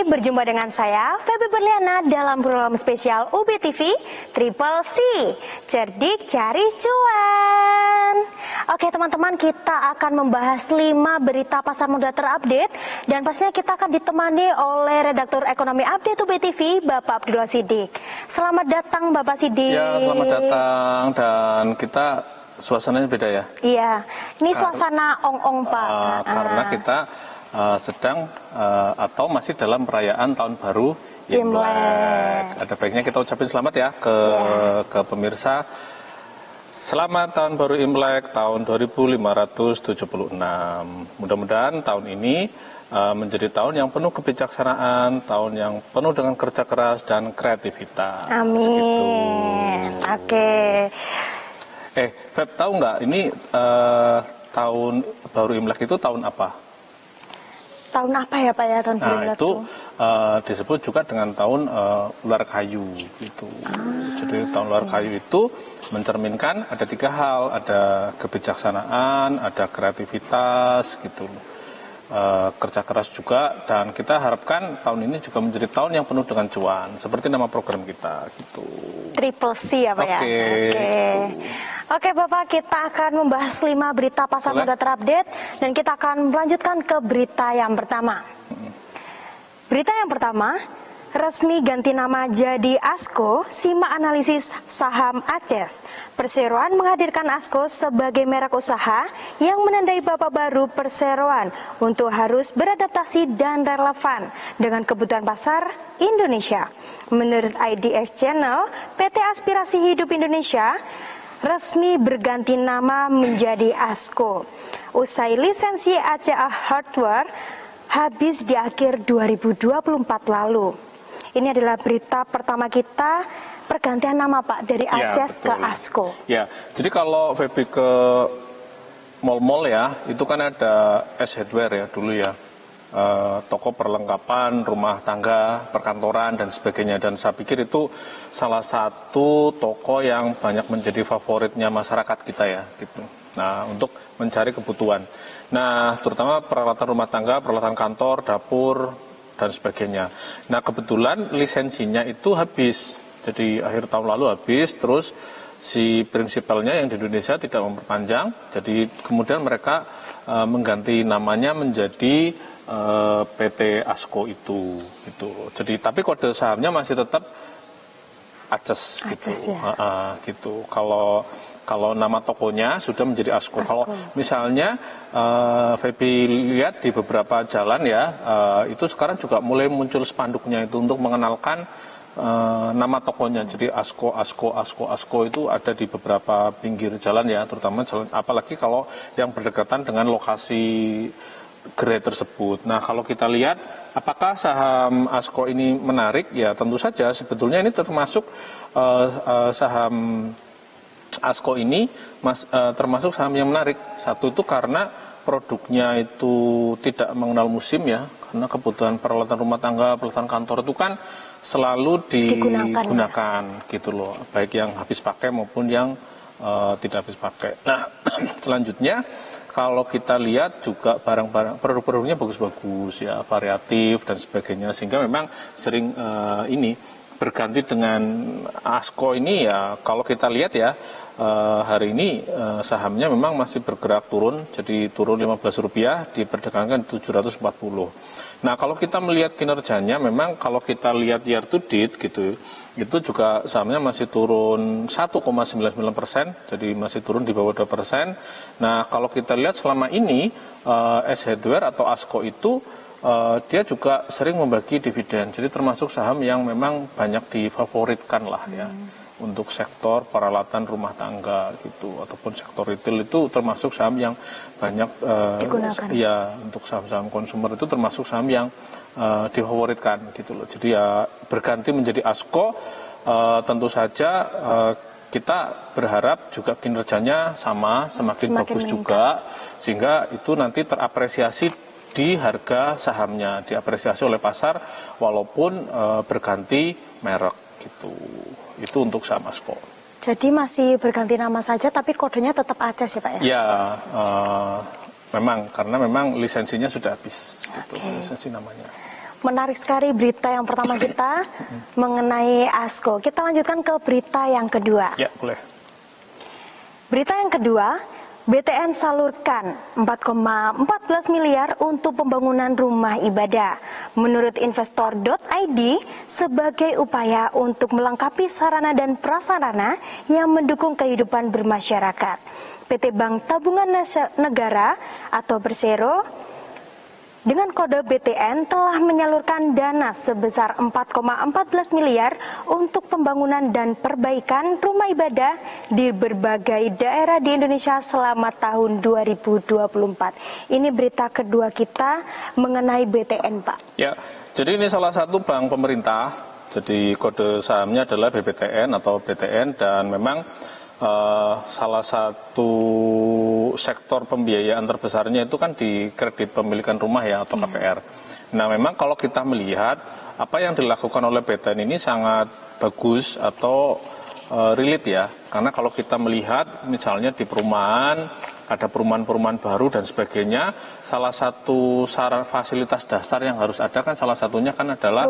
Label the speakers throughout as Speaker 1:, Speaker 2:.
Speaker 1: berjumpa dengan saya, Feby Berliana, dalam program spesial UBTV Triple C, Cerdik Cari Cuan. Oke teman-teman, kita akan membahas 5 berita pasar modal terupdate, dan pastinya kita akan ditemani oleh redaktur ekonomi update UBTV, Bapak Abdullah Siddiq. Selamat datang Bapak Siddiq.
Speaker 2: Ya, selamat datang, dan kita suasananya beda ya?
Speaker 1: Iya, ini suasana ong-ong Pak.
Speaker 2: Karena kita sedang atau masih dalam perayaan tahun baru Imlek. Ada baiknya kita ucapin selamat ya ke pemirsa. Selamat tahun baru Imlek tahun 2576. Mudah-mudahan tahun ini menjadi tahun yang penuh kebijaksanaan, tahun yang penuh dengan kerja keras dan kreativitas.
Speaker 1: Amin.
Speaker 2: Gitu.
Speaker 1: Oke.
Speaker 2: Feb, tahu nggak ini tahun baru Imlek itu tahun apa?
Speaker 1: Tahun apa ya Pak ya, tahun baru Imlek
Speaker 2: itu disebut juga dengan tahun ular kayu gitu. Jadi tahun ular kayu itu mencerminkan ada 3 hal, ada kebijaksanaan, ada kreativitas gitu, kerja keras juga, dan kita harapkan tahun ini juga menjadi tahun yang penuh dengan cuan, seperti nama program kita gitu.
Speaker 1: Triple C ya Pak ya. Oke Bapak, kita akan membahas 5 berita pasar modal terupdate, dan kita akan melanjutkan ke berita yang pertama. Berita yang pertama, resmi ganti nama jadi ASKO, simak analisis saham ACES. Perseroan menghadirkan ASKO sebagai merek usaha yang menandai babak baru perseroan untuk harus beradaptasi dan relevan dengan kebutuhan pasar Indonesia. Menurut IDX Channel, PT Aspirasi Hidup Indonesia resmi berganti nama menjadi ASKO usai lisensi ACA Hardware habis di akhir 2024 lalu. Ini adalah berita pertama kita, pergantian nama Pak dari ACES ke ASKO.
Speaker 2: Ya, jadi kalau Feby ke mall-mall ya, itu kan ada S Hardware ya dulu ya, toko perlengkapan rumah tangga, perkantoran dan sebagainya, dan saya pikir itu salah satu toko yang banyak menjadi favoritnya masyarakat kita ya gitu. Nah, untuk mencari kebutuhan. Nah, terutama peralatan rumah tangga, peralatan kantor, dapur dan sebagainya. Nah, kebetulan lisensinya itu habis. Jadi akhir tahun lalu habis, terus si prinsipalnya yang di Indonesia tidak memperpanjang. Jadi kemudian mereka mengganti namanya menjadi PT ASKO itu gitu. Jadi tapi kode sahamnya masih tetap ACES gitu. Ya? Gitu. Kalau nama tokonya sudah menjadi ASKO. Kalau misalnya Feby lihat di beberapa jalan ya, itu sekarang juga mulai muncul spanduknya itu untuk mengenalkan nama tokonya. Jadi ASKO itu ada di beberapa pinggir jalan ya, terutama jalan, apalagi kalau yang berdekatan dengan lokasi gerai tersebut. Nah, kalau kita lihat apakah saham ASKO ini menarik, ya tentu saja sebetulnya ini termasuk saham ASKO ini termasuk saham yang menarik. Satu itu karena produknya itu tidak mengenal musim ya, karena kebutuhan peralatan rumah tangga, peralatan kantor itu kan selalu digunakan gitu loh, baik yang habis pakai maupun yang tidak habis pakai. Nah, selanjutnya kalau kita lihat juga barang-barang produk-produknya bagus-bagus ya, variatif dan sebagainya, sehingga memang sering ini berganti dengan ASKO ini ya. Kalau kita lihat ya, hari ini sahamnya memang masih bergerak turun, jadi turun Rp15 diperdagangkan 740. Nah, kalau kita melihat kinerjanya, memang kalau kita lihat year to date gitu, itu juga sahamnya masih turun 1,99%, jadi masih turun di bawah 2%. Nah, kalau kita lihat selama ini S Hardware atau ASKO itu dia juga sering membagi dividen, jadi termasuk saham yang memang banyak difavoritkan lah ya. Untuk sektor peralatan rumah tangga gitu, ataupun sektor retail itu termasuk saham yang banyak ya, untuk saham-saham konsumer itu termasuk saham yang difavoritkan gitu loh. Jadi ya berganti menjadi ASKO, tentu saja kita berharap juga kinerjanya semakin bagus meningkat juga, sehingga itu nanti terapresiasi di harga sahamnya, diapresiasi oleh pasar walaupun berganti merek gitu. Itu untuk saham ASKO.
Speaker 1: Jadi masih berganti nama saja, tapi kodenya tetap ACES ya Pak ya?
Speaker 2: Ya, memang karena memang lisensinya sudah habis, gitu, lisensi namanya.
Speaker 1: menarik sekali berita yang pertama kita mengenai ASKO. Kita lanjutkan ke berita yang kedua.
Speaker 2: Ya, boleh.
Speaker 1: Berita yang kedua, BTN salurkan 4,14 miliar untuk pembangunan rumah ibadah. Menurut investor.id, sebagai upaya untuk melengkapi sarana dan prasarana yang mendukung kehidupan bermasyarakat. PT Bank Tabungan Negara atau Persero dengan kode BTN telah menyalurkan dana sebesar 4,14 miliar untuk pembangunan dan perbaikan rumah ibadah di berbagai daerah di Indonesia selama tahun 2024. Ini berita kedua kita mengenai BTN, Pak.
Speaker 2: Ya, jadi ini salah satu bank pemerintah. Jadi kode sahamnya adalah BPTN atau BTN, dan memang salah satu sektor pembiayaan terbesarnya itu kan di kredit pemilikan rumah ya, atau KPR. Nah, memang kalau kita melihat apa yang dilakukan oleh BTN ini sangat bagus atau relate ya, karena kalau kita melihat misalnya di perumahan ada perumahan-perumahan baru dan sebagainya, salah satu fasilitas dasar yang harus ada kan salah satunya kan adalah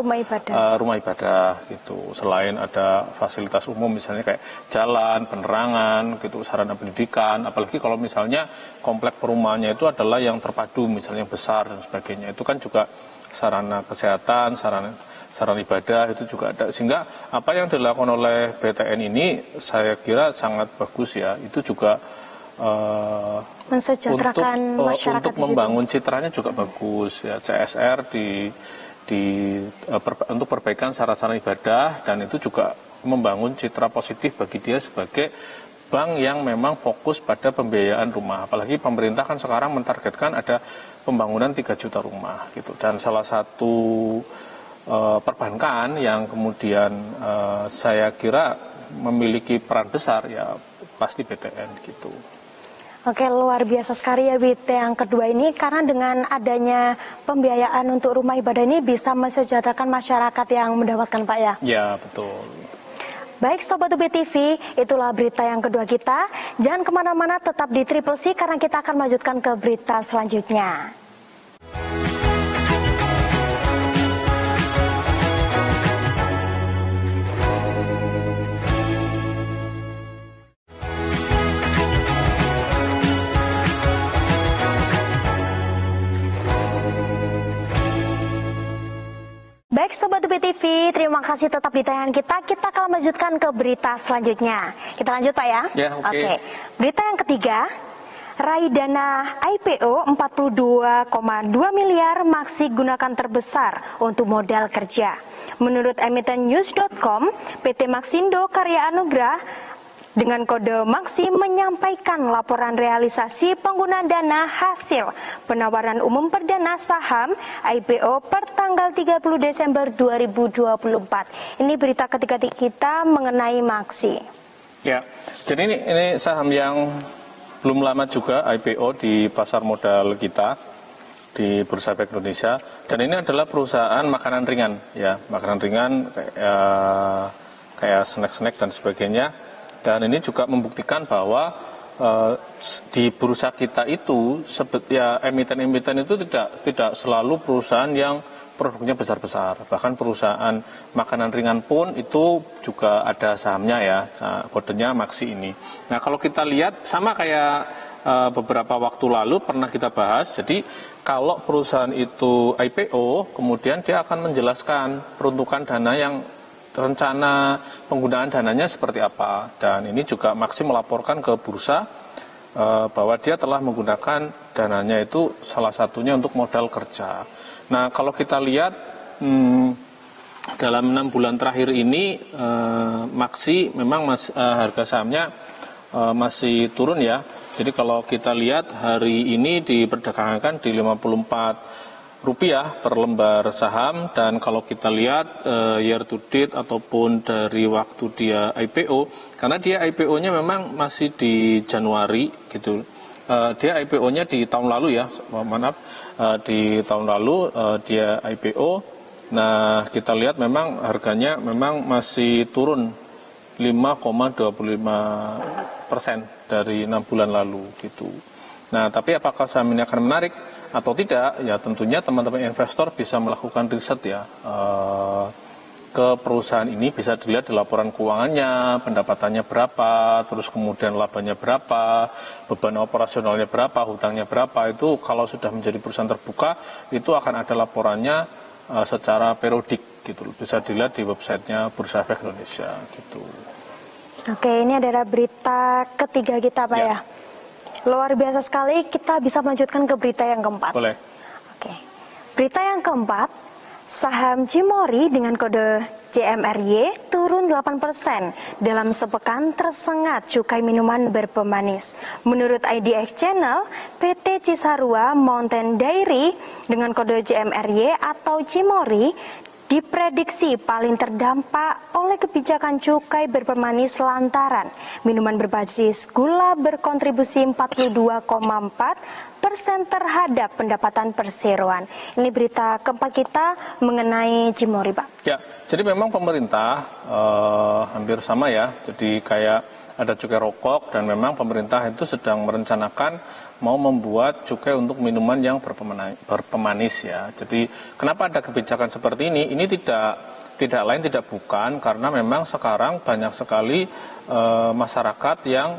Speaker 2: rumah ibadah gitu. Selain ada fasilitas umum misalnya kayak jalan, penerangan gitu, sarana pendidikan, apalagi kalau misalnya komplek perumahannya itu adalah yang terpadu misalnya besar dan sebagainya, itu kan juga sarana kesehatan, sarana ibadah itu juga ada. Sehingga apa yang dilakukan oleh BTN ini saya kira sangat bagus ya. Itu juga
Speaker 1: mensejahterakan masyarakat
Speaker 2: untuk membangun citranya juga bagus ya. CSR untuk perbaikan sarana ibadah, dan itu juga membangun citra positif bagi dia sebagai bank yang memang fokus pada pembiayaan rumah. Apalagi pemerintah kan sekarang mentargetkan ada pembangunan 3 juta rumah gitu, dan salah satu perbankan yang kemudian saya kira memiliki peran besar ya pasti BTN gitu.
Speaker 1: Oke, luar biasa sekali ya berita yang kedua ini, karena dengan adanya pembiayaan untuk rumah ibadah ini bisa mensejahterakan masyarakat yang mendapatkan, Pak ya?
Speaker 2: Ya, betul.
Speaker 1: Baik Sobat UB TV, itulah berita yang kedua kita. Jangan kemana-mana, tetap di Triple C karena kita akan melanjutkan ke berita selanjutnya. Baik Sobat UB TV, terima kasih tetap di tayangan kita. Kita akan melanjutkan ke berita selanjutnya. Kita lanjut Pak ya?
Speaker 2: Ya, oke.
Speaker 1: Berita yang ketiga, raih dana IPO 42,2 miliar Maksi gunakan terbesar untuk modal kerja. Menurut emitennews.com, PT Maxindo Karya Anugrah dengan kode Maksi menyampaikan laporan realisasi penggunaan dana hasil penawaran umum perdana saham IPO per tanggal 30 Desember 2024. Ini berita ketiga kita mengenai Maksi.
Speaker 2: Ya, jadi ini saham yang belum lama juga IPO di pasar modal kita di Bursa Efek Indonesia, dan ini adalah perusahaan makanan ringan ya, makanan ringan kayak snack-snack dan sebagainya. Dan ini juga membuktikan bahwa di bursa kita itu ya emiten-emiten itu tidak selalu perusahaan yang produknya besar-besar. Bahkan perusahaan makanan ringan pun itu juga ada sahamnya ya, kodenya Maksi ini. Nah, kalau kita lihat sama kayak beberapa waktu lalu pernah kita bahas. Jadi kalau perusahaan itu IPO, kemudian dia akan menjelaskan peruntukan dana yang rencana penggunaan dananya seperti apa, dan ini juga Maksi melaporkan ke bursa bahwa dia telah menggunakan dananya itu salah satunya untuk modal kerja. Nah, kalau kita lihat dalam 6 bulan terakhir ini Maksi memang harga sahamnya masih turun ya. Jadi kalau kita lihat hari ini diperdagangkan di Rp54 per lembar saham, dan kalau kita lihat year to date ataupun dari waktu dia IPO, karena dia IPO-nya memang masih di Januari gitu, dia IPO-nya di tahun lalu ya, di tahun lalu dia IPO. Nah, kita lihat memang harganya memang masih turun 5,25% dari 6 bulan lalu gitu. Nah, tapi apakah saham ini akan menarik? atau tidak, ya tentunya teman-teman investor bisa melakukan riset ya ke perusahaan ini, bisa dilihat di laporan keuangannya, pendapatannya berapa, terus kemudian labanya berapa, beban operasionalnya berapa, hutangnya berapa. Itu kalau sudah menjadi perusahaan terbuka, itu akan ada laporannya secara periodik gitu. Bisa dilihat di websitenya Bursa Efek Indonesia gitu.
Speaker 1: Oke, ini adalah berita ketiga kita Pak ya. Luar biasa sekali, kita bisa melanjutkan ke berita yang keempat.
Speaker 2: Boleh.
Speaker 1: Oke. Berita yang keempat, saham Cimory dengan kode CMRY turun 8% dalam sepekan tersengat cukai minuman berpemanis. Menurut IDX Channel, PT Cisarua Mountain Dairy dengan kode CMRY atau Cimory diprediksi paling terdampak oleh kebijakan cukai berpemanis lantaran minuman berbasis gula berkontribusi 42,4% terhadap pendapatan perseroan. Ini berita keempat kita mengenai Cimory, Pak.
Speaker 2: Ya, jadi memang pemerintah hampir sama ya. Jadi kayak ada cukai rokok dan memang pemerintah itu sedang merencanakan mau membuat cukai untuk minuman yang berpemanis ya. Jadi kenapa ada kebijakan seperti ini? Ini tidak lain tidak bukan karena memang sekarang banyak sekali masyarakat yang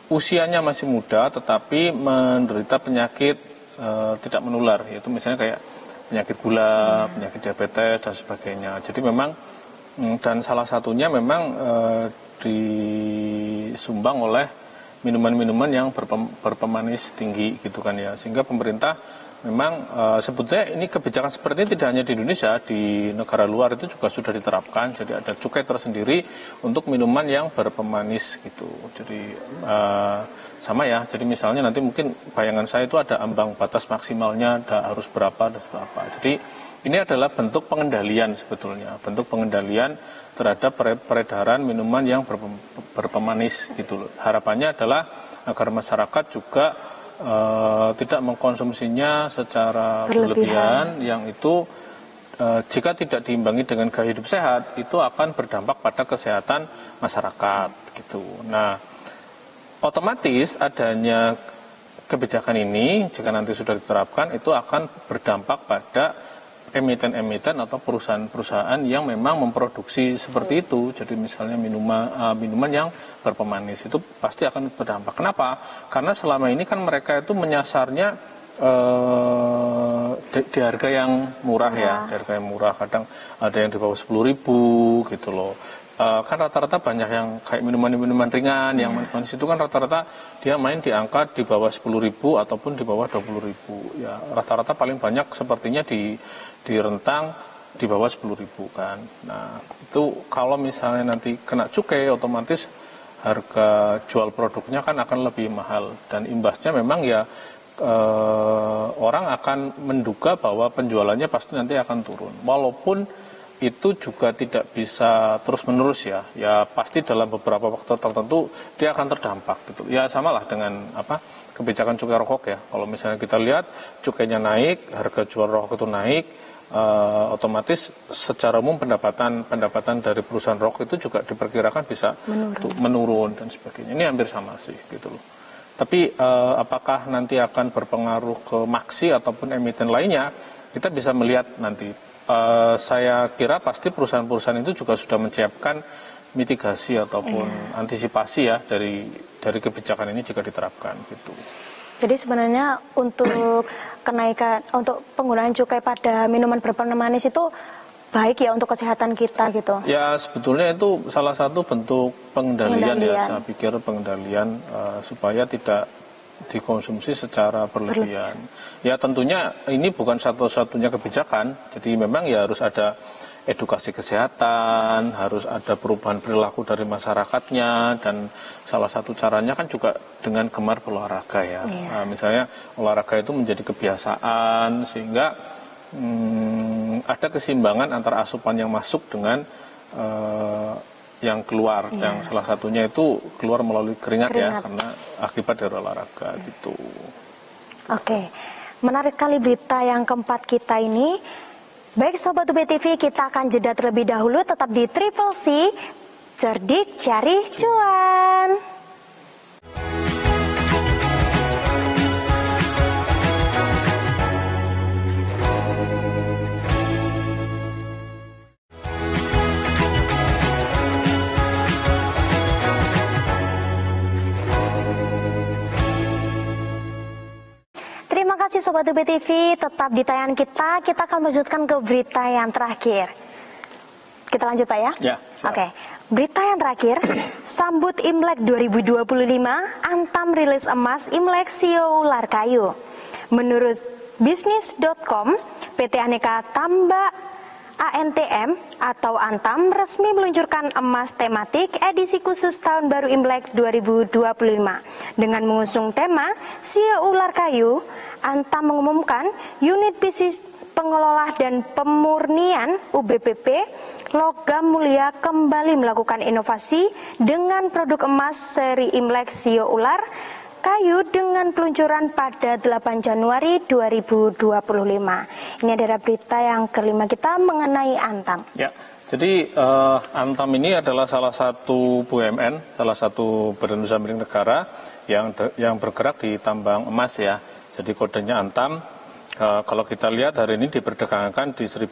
Speaker 2: usianya masih muda tetapi menderita penyakit tidak menular, yaitu misalnya kayak penyakit gula, penyakit diabetes dan sebagainya. Jadi memang dan salah satunya memang disumbang oleh minuman-minuman yang berpemanis tinggi gitu kan ya, sehingga pemerintah memang sebetulnya ini kebijakan seperti ini tidak hanya di Indonesia, di negara luar itu juga sudah diterapkan. Jadi ada cukai tersendiri untuk minuman yang berpemanis gitu. Jadi sama ya, jadi misalnya nanti mungkin bayangan saya itu ada ambang batas maksimalnya, harus berapa dan berapa. Jadi ini adalah bentuk pengendalian sebetulnya, bentuk pengendalian terhadap peredaran minuman yang berpemanis gitu loh. Harapannya adalah agar masyarakat juga tidak mengkonsumsinya secara berlebihan yang itu jika tidak diimbangi dengan gaya hidup sehat itu akan berdampak pada kesehatan masyarakat gitu. Nah, otomatis adanya kebijakan ini jika nanti sudah diterapkan itu akan berdampak pada emiten-emiten atau perusahaan-perusahaan yang memang memproduksi seperti itu. Jadi misalnya minuman yang berpemanis itu pasti akan berdampak. Kenapa? Karena selama ini kan mereka itu menyasarnya di harga yang murah ya, di harga yang murah. Kadang ada yang di bawah 10.000 gitu loh. Kan rata-rata banyak yang kayak minuman-minuman ringan, yang manis itu kan rata-rata dia main di angka di bawah 10.000 ataupun di bawah 20.000. Ya rata-rata paling banyak sepertinya di rentang di bawah 10.000 kan. Nah itu kalau misalnya nanti kena cukai otomatis harga jual produknya kan akan lebih mahal dan imbasnya memang ya orang akan menduga bahwa penjualannya pasti nanti akan turun. Walaupun itu juga tidak bisa terus-menerus ya. Ya pasti dalam beberapa waktu tertentu dia akan terdampak gitu. Ya samalah dengan kebijakan cukai rokok ya. Kalau misalnya kita lihat cukainya naik, harga jual rokok itu naik, otomatis secara umum pendapatan dari perusahaan rokok itu juga diperkirakan bisa menurun dan sebagainya. Ini hampir sama sih gitu loh. Tapi apakah nanti akan berpengaruh ke Maksi ataupun emiten lainnya, kita bisa melihat nanti. Saya kira pasti perusahaan-perusahaan itu juga sudah menyiapkan mitigasi ataupun antisipasi ya dari kebijakan ini jika diterapkan gitu.
Speaker 1: Jadi sebenarnya untuk penggunaan cukai pada minuman berpemanis itu baik ya untuk kesehatan kita gitu.
Speaker 2: Ya sebetulnya itu salah satu bentuk pengendalian. Ya, saya pikir pengendalian supaya tidak dikonsumsi secara berlebihan. Ya tentunya ini bukan satu-satunya kebijakan, jadi memang ya harus ada edukasi kesehatan, harus ada perubahan perilaku dari masyarakatnya, dan salah satu caranya kan juga dengan gemar berolahraga ya. Nah, misalnya olahraga itu menjadi kebiasaan sehingga ada keseimbangan antara asupan yang masuk dengan yang keluar, yang salah satunya itu keluar melalui keringat. Ya, karena akibat dari olahraga gitu.
Speaker 1: Oke, menarik sekali berita yang keempat kita ini. Baik Sobat UB TV, kita akan jeda terlebih dahulu, tetap di Triple C, cerdik cari cuan. Sobat UBTV, tetap di tayangan kita akan melanjutkan ke berita yang terakhir. Kita lanjut Pak ya?
Speaker 2: Ya.
Speaker 1: Oke. Berita yang terakhir, sambut Imlek 2025, Antam rilis emas Imlek CEO Ular Kayu. Menurut bisnis.com, PT Aneka Tambak ANTM atau Antam resmi meluncurkan emas tematik edisi khusus Tahun Baru Imlek 2025. Dengan mengusung tema CEO Ular Kayu, Antam mengumumkan unit bisnis pengelola dan pemurnian UBPP Logam Mulia kembali melakukan inovasi dengan produk emas seri Imlek CEO Ular Kayu dengan peluncuran pada 8 Januari 2025. Ini adalah berita yang kelima kita mengenai Antam.
Speaker 2: Ya, jadi Antam ini adalah salah satu BUMN, salah satu badan usaha milik negara yang bergerak di tambang emas ya. Jadi kodenya Antam. Kalau kita lihat hari ini diperdagangkan di 1.520,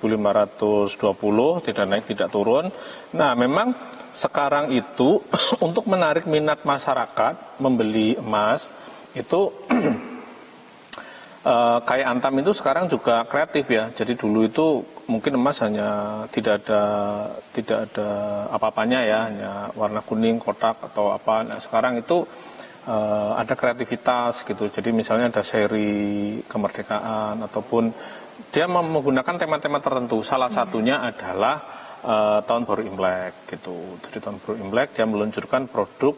Speaker 2: tidak naik, tidak turun. Nah, memang sekarang itu untuk menarik minat masyarakat membeli emas itu kayak Antam itu sekarang juga kreatif ya. Jadi dulu itu mungkin emas hanya tidak ada apa-apanya ya, hanya warna kuning, kotak atau apa. Nah, sekarang itu ada kreativitas gitu. Jadi misalnya ada seri kemerdekaan ataupun dia menggunakan tema-tema tertentu. Salah satunya adalah Tahun Baru Imlek gitu. Jadi Tahun Baru Imlek dia meluncurkan produk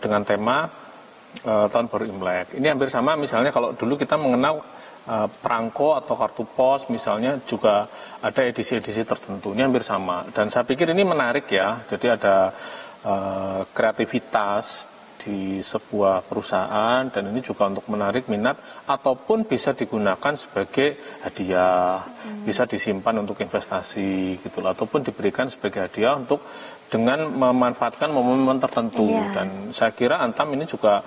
Speaker 2: dengan tema Tahun Baru Imlek. Ini hampir sama misalnya kalau dulu kita mengenal perangko atau kartu pos misalnya juga ada edisi-edisi tertentu. Ini hampir sama. Dan saya pikir ini menarik ya. Jadi ada kreativitas di sebuah perusahaan dan ini juga untuk menarik minat ataupun bisa digunakan sebagai hadiah, bisa disimpan untuk investasi gitu ataupun diberikan sebagai hadiah untuk dengan memanfaatkan momen-momen tertentu. Dan saya kira Antam ini juga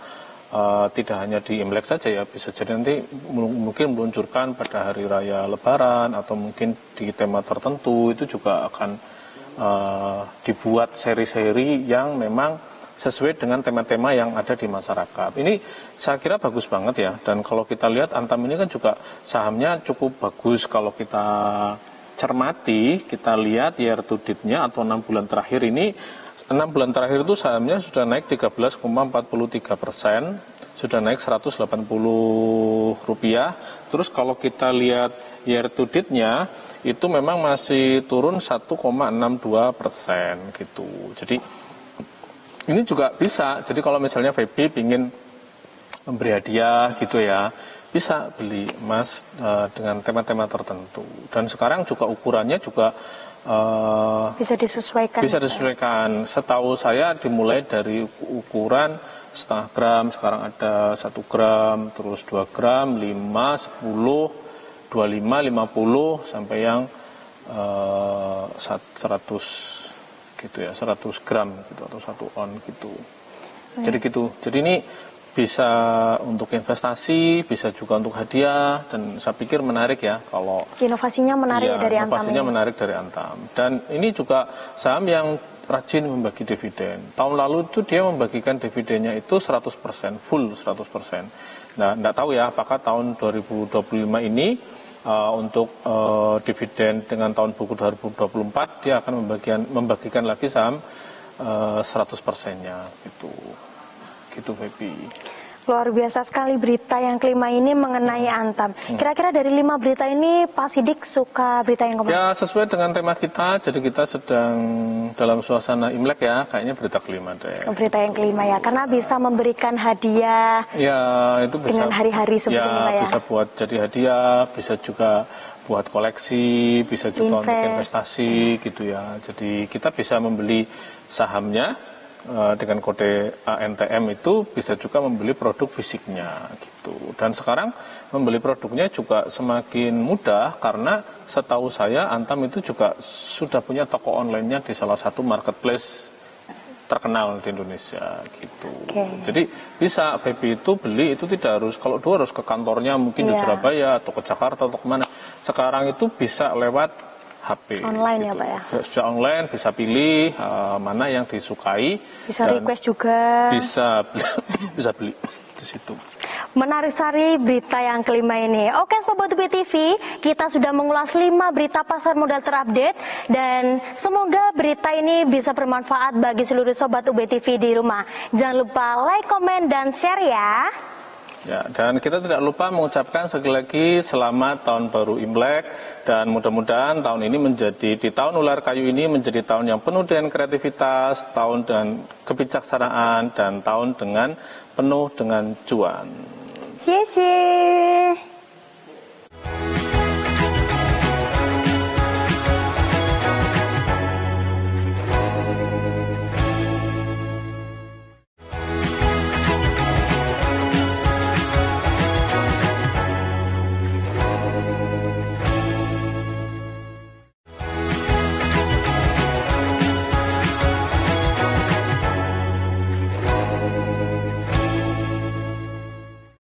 Speaker 2: tidak hanya di Imlek saja ya, bisa jadi nanti mungkin meluncurkan pada hari raya Lebaran atau mungkin di tema tertentu itu juga akan dibuat seri-seri yang memang sesuai dengan tema-tema yang ada di masyarakat. Ini saya kira bagus banget ya. Dan kalau kita lihat Antam ini kan juga sahamnya cukup bagus kalau kita cermati, kita lihat year to date-nya atau 6 bulan terakhir ini, 6 bulan terakhir itu sahamnya sudah naik 13,43%, sudah naik Rp180. Terus kalau kita lihat year to date-nya itu memang masih turun 1,62% gitu. Jadi ini juga bisa, jadi kalau misalnya VP ingin memberi hadiah gitu ya, bisa beli emas dengan tema-tema tertentu. Dan sekarang juga ukurannya juga
Speaker 1: bisa disesuaikan.
Speaker 2: Bisa disesuaikan. Setahu saya dimulai dari ukuran setengah gram, sekarang ada 1 gram, terus 2 gram, 5, 10, 25, 50, sampai yang 100 gitu ya, 100 gram gitu atau 1 on gitu. Jadi gitu. Jadi ini bisa untuk investasi, bisa juga untuk hadiah dan saya pikir menarik ya kalau
Speaker 1: inovasinya menarik ya, dari Antam.
Speaker 2: Inovasinya menarik dari Antam. Dan ini juga saham yang rajin membagi dividen. Tahun lalu itu dia membagikan dividennya itu 100%, full 100%. Nah, enggak tahu ya apakah tahun 2025 ini untuk dividen dengan tahun buku 2024 dia akan membagikan lagi saham 100%-nya gitu Baby.
Speaker 1: Luar biasa sekali berita yang kelima ini mengenai Antam. Kira-kira dari 5 berita ini Pak Sidik suka berita yang kemana?
Speaker 2: Ya sesuai dengan tema kita, jadi kita sedang dalam suasana Imlek ya, kayaknya berita kelima deh.
Speaker 1: Berita yang kelima ya, karena bisa memberikan hadiah.
Speaker 2: Ya itu bisa.
Speaker 1: Dengan hari-hari seperti ini Pak ya.
Speaker 2: Bisa buat jadi hadiah, bisa juga buat koleksi, bisa juga untuk investasi gitu ya. Jadi kita bisa membeli sahamnya dengan kode ANTM itu bisa juga membeli produk fisiknya gitu. Dan sekarang membeli produknya juga semakin mudah karena setahu saya Antam itu juga sudah punya toko online-nya di salah satu marketplace terkenal di Indonesia gitu. Jadi bisa VP itu beli itu tidak harus, kalau dulu harus ke kantornya mungkin di Surabaya atau ke Jakarta atau kemana. Sekarang itu bisa lewat HP
Speaker 1: online
Speaker 2: gitu.
Speaker 1: Ya Pak ya.
Speaker 2: Bisa online, bisa pilih mana yang disukai.
Speaker 1: Bisa request juga.
Speaker 2: Bisa beli di situ.
Speaker 1: Menarik sekali berita yang kelima ini. Oke Sobat UB TV, kita sudah mengulas 5 berita pasar modal terupdate dan semoga berita ini bisa bermanfaat bagi seluruh Sobat UB TV di rumah. Jangan lupa like, komen, dan share ya.
Speaker 2: Ya, dan kita tidak lupa mengucapkan sekali lagi selamat tahun baru Imlek dan mudah-mudahan tahun ini menjadi di tahun ular kayu ini menjadi tahun yang penuh dengan kreativitas, tahun dengan kebijaksanaan dan tahun dengan penuh dengan cuan.
Speaker 1: 谢谢。